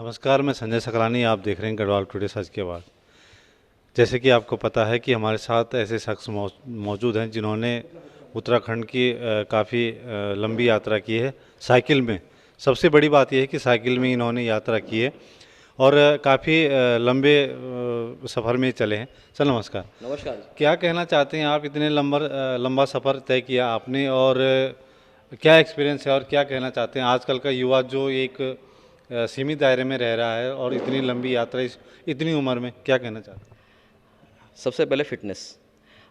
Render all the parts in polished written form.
नमस्कार, मैं संजय सकलानी। आप देख रहे हैं गढ़वाल टुडे सच के बाद। जैसे कि आपको पता है कि हमारे साथ ऐसे शख्स मौजूद हैं जिन्होंने उत्तराखंड की काफ़ी लंबी यात्रा की है साइकिल में। सबसे बड़ी बात यह है कि साइकिल में इन्होंने यात्रा की है और काफ़ी लंबे सफ़र में चले हैं। सर नमस्कार। नमस्कार। क्या कहना चाहते हैं आप, इतने लंबा सफ़र तय किया आपने और क्या एक्सपीरियंस है और क्या कहना चाहते हैं आजकल का युवा जो एक सीमित दायरे में रह रहा है और इतनी लंबी यात्रा इतनी उम्र में, क्या कहना चाहते हैं? सबसे पहले फिटनेस।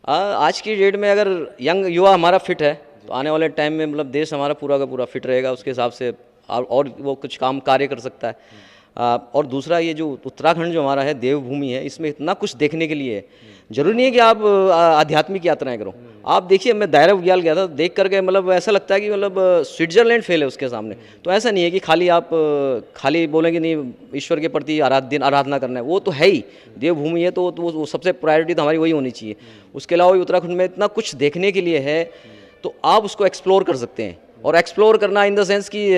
आज की डेट में अगर यंग युवा हमारा फिट है तो आने वाले टाइम में मतलब देश हमारा पूरा का पूरा फिट रहेगा, उसके हिसाब से और वो कुछ काम कार्य कर सकता है। और दूसरा ये जो उत्तराखंड जो हमारा है देवभूमि है, इसमें इतना कुछ देखने के लिए है। जरूरी नहीं है कि आप आध्यात्मिक यात्राएं करो। आप देखिए, मैं दायरा बुग्याल गया था, देख करके मतलब ऐसा लगता है कि मतलब स्विट्जरलैंड फेल है उसके सामने। तो ऐसा नहीं है कि खाली आप खाली बोलेंगे नहीं ईश्वर के प्रति आराधना करना है, वो तो है ही, देवभूमि है तो वो सबसे प्रायोरिटी तो हमारी वही होनी चाहिए। उसके अलावा उत्तराखंड में इतना कुछ देखने के लिए है तो आप उसको एक्सप्लोर कर सकते हैं। और एक्सप्लोर करना इन द सेंस कि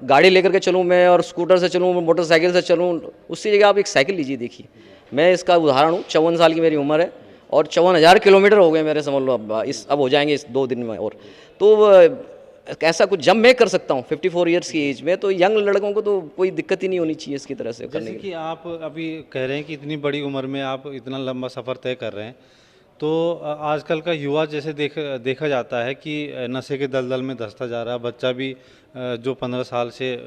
गाड़ी लेकर के चलूँ मैं और स्कूटर से चलूँ, मोटरसाइकिल से चलूँ, उससे जगह आप एक साइकिल लीजिए। देखिए, मैं इसका उदाहरण हूँ, 54 साल की मेरी उम्र है और 54,000 किलोमीटर हो गए मेरे, समझ लो। अब हो जाएंगे इस 2 दिन में। और तो ऐसा कुछ जब मैं कर सकता हूँ 54 ईयर्स की एज में, तो यंग लड़कों को तो कोई दिक्कत ही नहीं होनी चाहिए इसकी तरह से करने जैसे के कि लिए। आप अभी कह रहे हैं कि इतनी बड़ी उम्र में आप इतना लंबा सफ़र तय कर रहे हैं, तो आजकल का युवा जैसे देखा जाता है कि नशे के दलदल में धंसता जा रहा है। बच्चा भी जो 15 साल से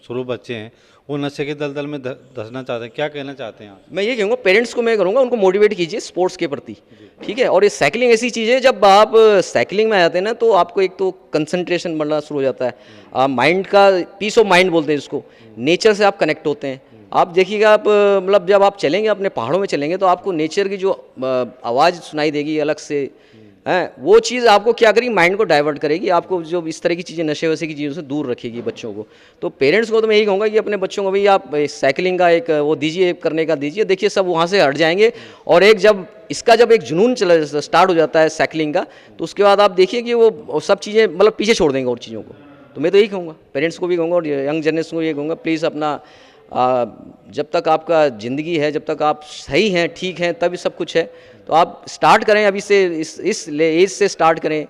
शुरू बच्चे हैं वो नशे के दलदल में धंसना चाहते हैं। क्या कहना चाहते हैं आप? मैं ये कहूँगा, पेरेंट्स को मैं करूँगा उनको मोटिवेट कीजिए स्पोर्ट्स के प्रति, ठीक है। और ये साइकिलिंग ऐसी चीज़ है, जब आप साइकिलिंग में आ जाते हैं ना तो आपको एक तो कंसंट्रेशन बढ़ना शुरू हो जाता है, माइंड का पीस ऑफ माइंड बोलते हैं जिसको, नेचर से आप कनेक्ट होते हैं। आप देखिएगा, आप मतलब जब आप चलेंगे अपने पहाड़ों में चलेंगे तो आपको नेचर की जो आवाज़ सुनाई देगी अलग से है, वो चीज़ आपको क्या करेगी, माइंड को डाइवर्ट करेगी, आपको जो इस तरह की चीज़ें नशे वशे की चीज़ों से दूर रखेगी बच्चों को। तो पेरेंट्स को तो मैं यही कहूँगा कि अपने बच्चों को भी आप साइकिलिंग का एक वो दीजिए, करने का दीजिए। देखिए, सब वहाँ से हट जाएंगे। और जब एक जुनून स्टार्ट हो जाता है साइकिलिंग का, तो उसके बाद आप देखिए कि वो सब चीज़ें मतलब पीछे छोड़ देंगे और चीज़ों को। तो मैं तो यही कहूँगा, पेरेंट्स को भी कहूँगा और यंग जनरेशन को ये कहूँगा, प्लीज़ अपना जब तक आपका ज़िंदगी है, जब तक आप सही हैं, ठीक हैं, तभी सब कुछ है। तो आप स्टार्ट करें अभी से, इस एज से स्टार्ट करें,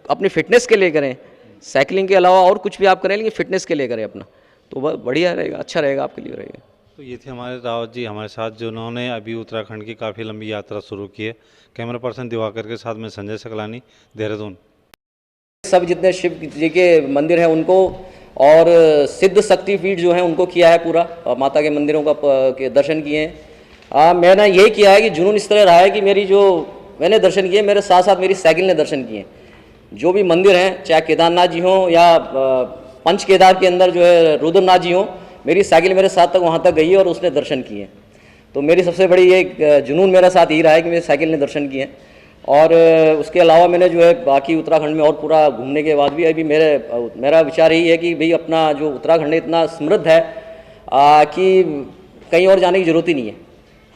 अपनी फिटनेस के लिए करें। साइकिलिंग के अलावा और कुछ भी आप करें, लेकिन फिटनेस के लिए करें अपना, तो बहुत बढ़िया रहेगा, अच्छा रहेगा, आपके लिए रहेगा। तो ये थे हमारे रावत जी हमारे साथ, जिन्होंने अभी उत्तराखंड की काफ़ी लंबी यात्रा शुरू की है। कैमरा पर्सन दिवाकर के साथ मैं संजय सकलानी, देहरादून। सब जितने शिव जी के मंदिर हैं उनको, और सिद्ध शक्तिपीठ जो हैं उनको किया है पूरा, माता के मंदिरों के दर्शन किए हैं। मैंने यही किया है कि जुनून इस तरह रहा है कि मैंने दर्शन किए, मेरे साथ साथ मेरी साइकिल ने दर्शन किए। जो भी मंदिर हैं, चाहे केदारनाथ जी हों या पंच केदार के अंदर जो है रुद्रनाथ जी हों, मेरी साइकिल मेरे साथ तक वहाँ तक गई है और उसने दर्शन किए। तो मेरी सबसे बड़ी एक जुनून मेरा साथ ही रहा है कि मेरी साइकिल ने दर्शन किए। और उसके अलावा मैंने जो है बाकी उत्तराखंड में और पूरा घूमने के बाद भी अभी मेरा विचार यही है कि भाई अपना जो उत्तराखंड इतना समृद्ध है कि कहीं और जाने की ज़रूरत ही नहीं है।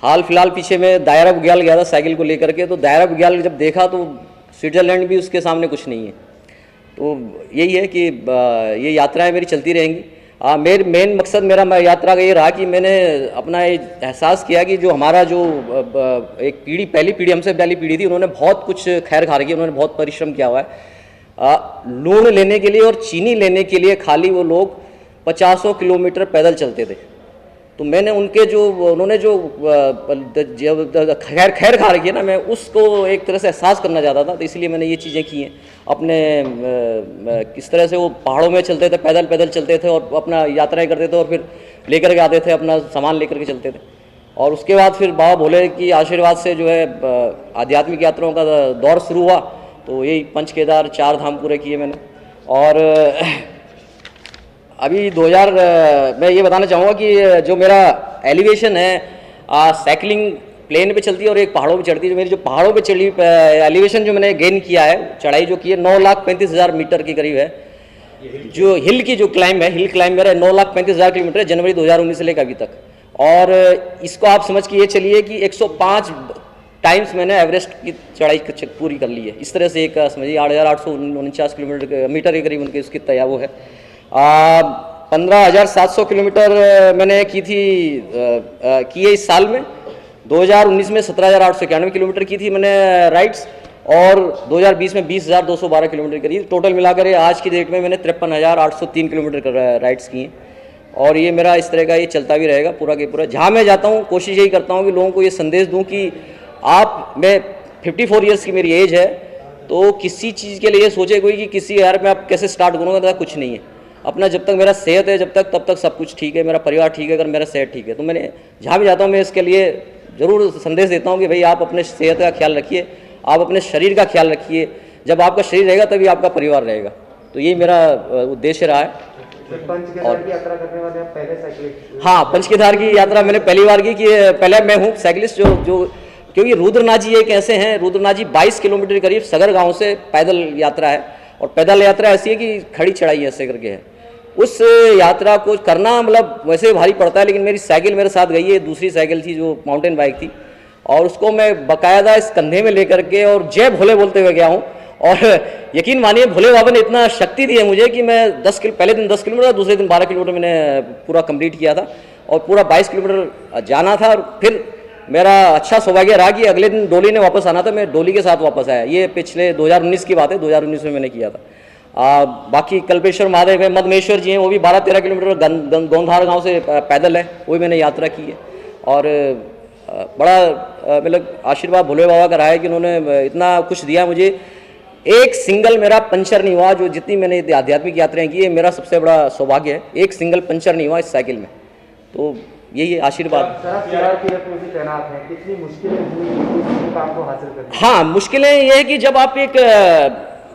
हाल फिलहाल पीछे मैं दायरा बुग्याल गया था साइकिल को लेकर के, तो दायरा बुग्याल जब देखा तो स्विट्ज़रलैंड भी उसके सामने कुछ नहीं है। तो यही है कि ये यात्राएं मेरी चलती रहेंगी। मेरा मेन मकसद मेरा यात्रा का ये रहा कि मैंने अपना ये एहसास किया कि जो हमारा जो एक पहली पीढ़ी हमसे पहली पीढ़ी थी, उन्होंने बहुत कुछ खैर खा रखी है, उन्होंने बहुत परिश्रम किया हुआ है। लूण लेने के लिए और चीनी लेने के लिए खाली वो लोग 50 किलोमीटर पैदल चलते थे। तो मैंने उन्होंने जो खैर खा रखी है ना, मैं उसको एक तरह से एहसास करना चाहता था। तो इसलिए मैंने ये चीज़ें की हैं अपने। किस तरह से वो पहाड़ों में चलते थे, पैदल पैदल चलते थे और अपना यात्राएं करते थे और फिर लेकर के आते थे, अपना सामान लेकर के चलते थे। और उसके बाद फिर बाबा भोले की आशीर्वाद से जो है आध्यात्मिक यात्राओं का दौर शुरू हुआ। तो यही पंच केदार 4 धाम पूरे किए मैंने। और अभी मैं ये बताना चाहूँगा कि जो मेरा एलिवेशन है, साइकिलिंग प्लेन पे चलती है और एक पहाड़ों पे चढ़ती है। मेरी जो पहाड़ों पे चढ़ी एलिवेशन जो मैंने गेन किया है, चढ़ाई जो की है 9,35,000 मीटर के करीब है। जो हिल की जो क्लाइंब है, हिल क्लाइंब मेरा 9,35,000 किलोमीटर है, जनवरी 2019 से लेकर अभी तक। और इसको आप समझ के ये चलिए कि 105 टाइम्स मैंने एवरेस्ट की चढ़ाई पूरी कर ली है। इस तरह से एक समझिए 8,849 मीटर के करीब उनके उसकी तैयार वो है। 15,700 किलोमीटर मैंने की थी की है इस साल में। 2019 में 17,891 किलोमीटर की थी मैंने राइड्स, और 2020 में 20,212 किलोमीटर करी। टोटल मिलाकर आज की डेट में मैंने 53,803 किलोमीटर राइड्स किए। और ये मेरा इस तरह का ये चलता भी रहेगा पूरा के पूरा। जहाँ मैं जाता हूँ कोशिश यही करता हूँ कि लोगों को ये संदेश दूँ कि मैं 54 ईयर्स की मेरी एज है, तो किसी चीज़ के लिए सोचे कोई कि किसी यार में आप कैसे स्टार्ट करूँगा, तो कुछ नहीं है। अपना जब तक मेरा सेहत है तब तक सब कुछ ठीक है, मेरा परिवार ठीक है, अगर मेरा सेहत ठीक है। तो मैंने जहाँ भी जाता हूँ मैं इसके लिए ज़रूर संदेश देता हूँ कि भाई आप अपने सेहत का ख्याल रखिए, आप अपने शरीर का ख्याल रखिए। जब आपका शरीर रहेगा तभी आपका परिवार रहेगा। तो यही मेरा उद्देश्य रहा है। पंचकेदार की यात्रा करने वाले आप पहले साइकिलिस्ट? हाँ, पंचकेदार की यात्रा मैंने पहली बार की। पहले मैं हूँ साइकिलिस्ट जो क्योंकि रुद्रनाथ जी एक ऐसे हैं, रुद्रनाथ जी 22 किलोमीटर करीब सगर गांव से पैदल यात्रा है, और पैदल यात्रा ऐसी है कि खड़ी चढ़ाई ऐसे करके है। उस यात्रा को करना मतलब वैसे भारी पड़ता है, लेकिन मेरी साइकिल मेरे साथ गई है। दूसरी साइकिल थी जो माउंटेन बाइक थी, और उसको मैं बाकायदा इस कंधे में लेकर के और जय भोले बोलते हुए गया हूँ। और यकीन मानिए भोले बाबा ने इतना शक्ति दी है मुझे कि मैं पहले दिन 10 किलोमीटर, दूसरे दिन 12 किलोमीटर मैंने पूरा कंप्लीट किया था, और पूरा 22 किलोमीटर जाना था। और फिर मेरा अच्छा सौभाग्य रहा कि अगले दिन डोली ने वापस आना था, मैं डोली के साथ वापस आया। ये पिछले 2019 की बात है, 2019 में मैंने किया था। बाकी कल्पेश्वर महादेव है, मदमेश्वर जी हैं, वो भी 12-13 किलोमीटर गोंधार गांव से पैदल है, वो भी मैंने यात्रा की है। और बड़ा मतलब आशीर्वाद भोले बाबा का रहा है कि उन्होंने इतना कुछ दिया मुझे। एक सिंगल मेरा पंचर नहीं हुआ। जो जितनी मैंने आध्यात्मिक यात्राएं की है, मेरा सबसे बड़ा सौभाग्य है, एक सिंगल पंचर नहीं हुआ इस साइकिल में। तो यही है आशीर्वाद। तैनात हैं, कितनी मुश्किलें हुई इस काम को हासिल करने? हाँ, मुश्किलें ये है कि जब आप एक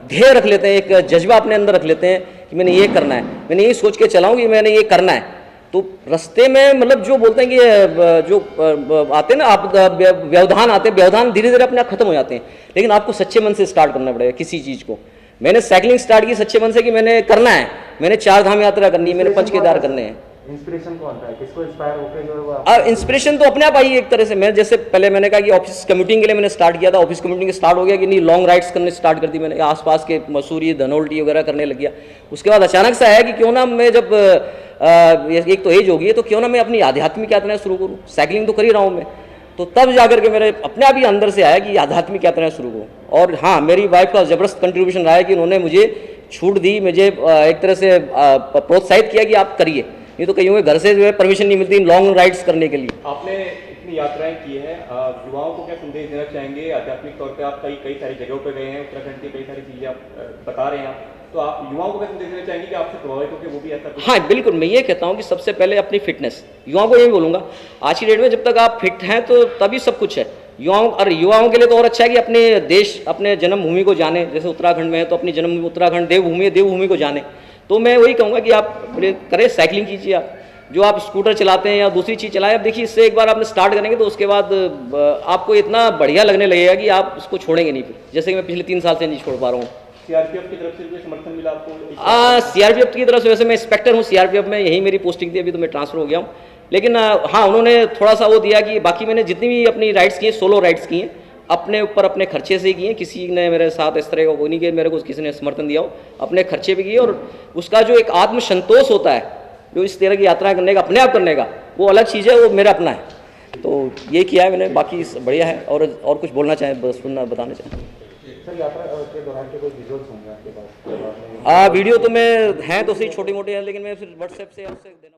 ध्येय रख लेते हैं, एक जज्बा अपने अंदर रख लेते हैं कि मैंने ये करना है, मैंने ये सोच के चलाऊं कि मैंने ये करना है, तो रास्ते में मतलब जो बोलते हैं कि जो आते हैं ना आप व्यवधान आते हैं, व्यवधान धीरे धीरे अपने आप खत्म हो जाते हैं। लेकिन आपको सच्चे मन से स्टार्ट करना पड़ेगा किसी चीज़ को। मैंने साइकिलिंग स्टार्ट की सच्चे मन से कि मैंने करना है, मैंने 4 धाम यात्रा करनी है, मैंने पंचकेदार करने हैं। इंस्पिरेशन कौन था, किसको इंस्पायर होकर जो इंस्पिरेशन तो अपने आप आई एक तरह से। मैं जैसे पहले मैंने कहा कि ऑफिस कम्यूटिंग के लिए मैंने स्टार्ट किया था, ऑफिस कम्यूटिंग स्टार्ट हो गया कि नहीं, लॉन्ग राइड्स करने स्टार्ट कर दी मैंने, आसपास के मसूरी धनोल्टी वगैरह करने लग गया। उसके बाद अचानक से आया कि क्यों ना मैं जब एक तो एज होगी है, तो क्यों ना मैं अपनी आध्यात्मिक यात्राएं शुरू करूँ। साइकिलिंग तो कर ही रहा हूँ मैं, तो तब जाकर के मेरे अपने आप ही अंदर से आया कि आध्यात्मिक यात्राएं शुरू करूँ। और हाँ, मेरी वाइफ का ज़बरदस्त कंट्रीब्यूशन रहा है कि उन्होंने मुझे छूट दी, मुझे एक तरह से प्रोत्साहित किया कि आप करिए, नहीं तो कहीं हुए घर से जो है परमिशन नहीं मिलती लॉन्ग राइड्स करने के लिए। आपने इतनी यात्राएं की हैं, युवाओं को क्या संदेश देना चाहेंगे? आध्यात्मिक तौर पे आप कई सारी जगहों पे गए हैं, उत्तराखंड की कई सारी चीज़ें आप बता रहे हैं आप, तो आप युवाओं को क्या संदेश देना चाहेंगे कि आपसे प्रभावित होकर वो भी ऐसा कुछ? हाँ बिल्कुल, मैं ये कहता हूँ कि सबसे पहले अपनी फिटनेस, युवाओं को यही बोलूँगा, आज की डेट में जब तक आप फिट हैं तो तभी सब कुछ है। युवाओं के लिए तो और अच्छा है कि अपने देश, अपने जन्मभूमि को जाने। जैसे उत्तराखंड में है तो अपनी जन्मभूमि उत्तराखंड देवभूमि को जाने। तो मैं वही कहूँगा कि आप करें, साइकिलिंग कीजिए। आप जो आप स्कूटर चलाते हैं या दूसरी चीज़ चलाएं, अब देखिए इससे एक बार आपने स्टार्ट करेंगे तो उसके बाद आपको इतना बढ़िया लगने लगेगा कि आप उसको छोड़ेंगे नहीं। फिर जैसे कि मैं पिछले 3 साल से नहीं छोड़ पा रहा हूँ। सीआरपीएफ की तरफ से कोई समर्थन मिला आपको? सीआरपीएफ की तरफ से, वैसे मैं इंस्पेक्टर हूँ सीआरपीएफ में, यही मेरी पोस्टिंग थी, अभी तो मैं ट्रांसफर हो गया हूँ। लेकिन हाँ, उन्होंने थोड़ा सा वो दिया कि बाकी मैंने जितनी भी अपनी राइड्स की हैं, सोलो राइड्स की हैं, अपने ऊपर अपने खर्चे से किए हैं। किसी ने मेरे साथ इस तरह का कोई नहीं कि मेरे को किसी ने समर्थन दिया हो, अपने खर्चे भी किए। और उसका जो एक आत्मसंतोष होता है, जो इस तरह की यात्रा करने का, अपने आप करने का, वो अलग चीज़ है, वो मेरा अपना है। तो ये किया है मैंने, बाकी बढ़िया है। और कुछ बोलना चाहें, बस बताना चाहें? सर, यात्रा के दौरान के कोई विजुअल्स होंगे आपके पास? वीडियो तो मैं हैं तो सही छोटे मोटे हैं, लेकिन मैं फिर व्हाट्सएप से आपसे देना।